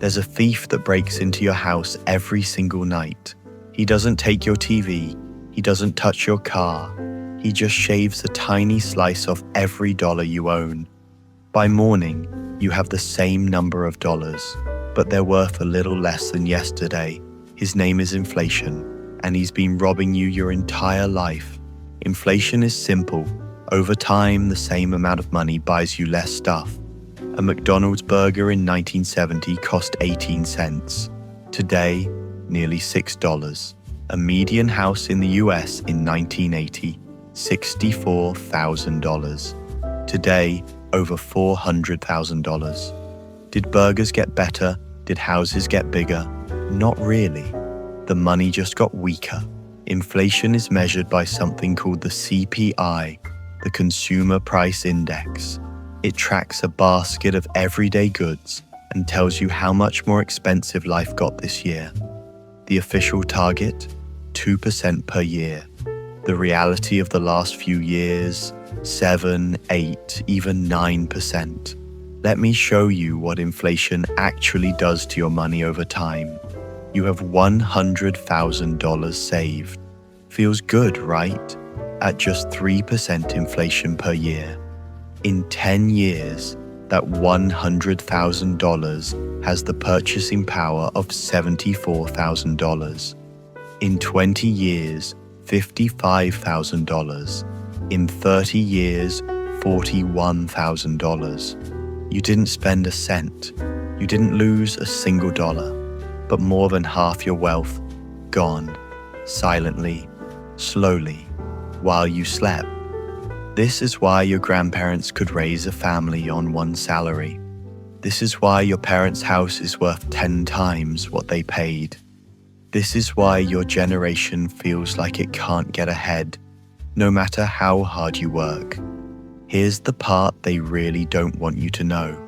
There's a thief that breaks into your house every single night. He doesn't take your TV, he doesn't touch your car, he just shaves a tiny slice off every dollar you own. By morning, you have the same number of dollars, but they're worth a little less than yesterday. His name is inflation, and he's been robbing you your entire life. Inflation is simple. Over time, the same amount of money buys you less stuff. A McDonald's burger in 1970 cost 18 cents. Today, nearly $6. A median house in the US in 1980, $64,000. Today, over $400,000. Did burgers get better? Did houses get bigger? Not really. The money just got weaker. Inflation is measured by something called the CPI, the Consumer Price Index. It tracks a basket of everyday goods and tells you how much more expensive life got this year. The official target? 2% per year. The reality of the last few years? 7, 8, even 9%. Let me show you what inflation actually does to your money over time. You have $100,000 saved. Feels good, right? At just 3% inflation per year. In 10 years, that $100,000 has the purchasing power of $74,000. In 20 years, $55,000. In 30 years, $41,000. You didn't spend a cent. You didn't lose a single dollar, but more than half your wealth gone, silently, slowly, while you slept. This is why your grandparents could raise a family on one salary. This is why your parents' house is worth 10 times what they paid. This is why your generation feels like it can't get ahead, no matter how hard you work. Here's the part they really don't want you to know.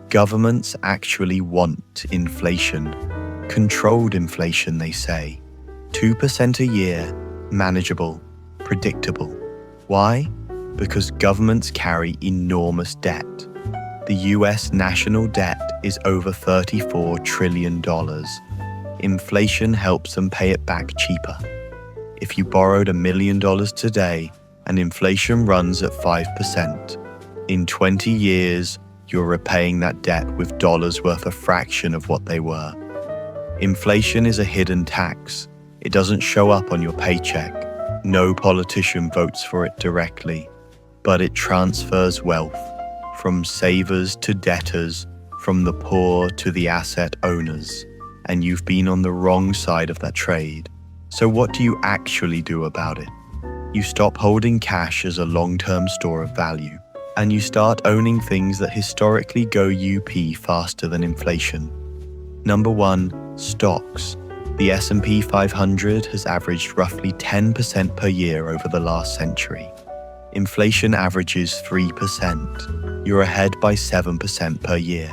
Governments actually want inflation. Controlled inflation, they say. 2% a year, manageable, predictable. Why? Because governments carry enormous debt. The US national debt is over $34 trillion. Inflation helps them pay it back cheaper. If you borrowed $1 million today and inflation runs at 5%, in 20 years, you're repaying that debt with dollars worth a fraction of what they were. Inflation is a hidden tax. It doesn't show up on your paycheck. No politician votes for it directly, but it transfers wealth from savers to debtors, from the poor to the asset owners, and you've been on the wrong side of that trade. So what do you actually do about it? You stop holding cash as a long-term store of value, and you start owning things that historically go UP faster than inflation. Number 1, stocks. The S&P 500 has averaged roughly 10% per year over the last century. Inflation averages 3%. You're ahead by 7% per year,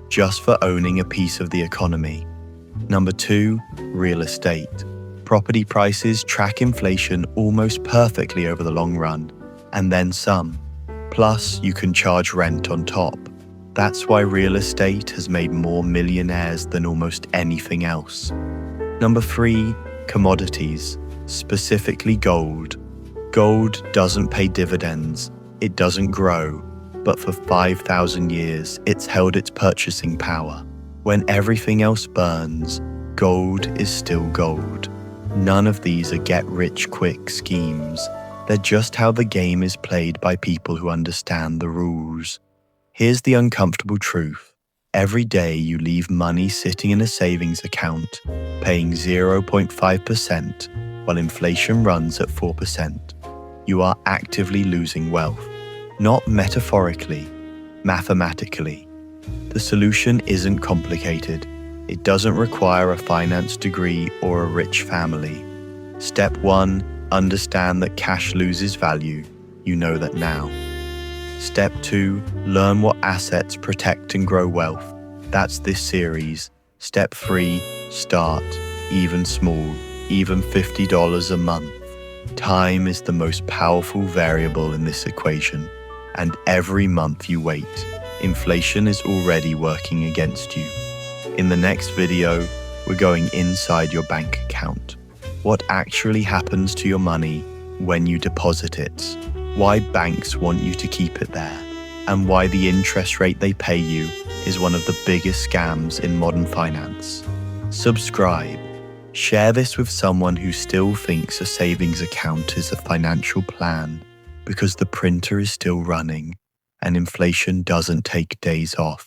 just for owning a piece of the economy. Number 2, real estate. Property prices track inflation almost perfectly over the long run, and then some. Plus, you can charge rent on top. That's why real estate has made more millionaires than almost anything else. Number 3, commodities, specifically gold. Gold doesn't pay dividends, it doesn't grow, but for 5,000 years, it's held its purchasing power. When everything else burns, gold is still gold. None of these are get-rich-quick schemes. They're just how the game is played by people who understand the rules. Here's the uncomfortable truth. Every day you leave money sitting in a savings account, paying 0.5% while inflation runs at 4%. You are actively losing wealth. Not metaphorically, mathematically. The solution isn't complicated. It doesn't require a finance degree or a rich family. Step 1, understand that cash loses value. You know that now. Step 2, learn what assets protect and grow wealth. That's this series. Step 3, start, even small, even $50 a month. Time is the most powerful variable in this equation, and every month you wait, inflation is already working against you. In the next video, we're going inside your bank account. What actually happens to your money when you deposit it, why banks want you to keep it there, and why the interest rate they pay you is one of the biggest scams in modern finance. Subscribe. Share this with someone who still thinks a savings account is a financial plan, because the printer is still running and inflation doesn't take days off.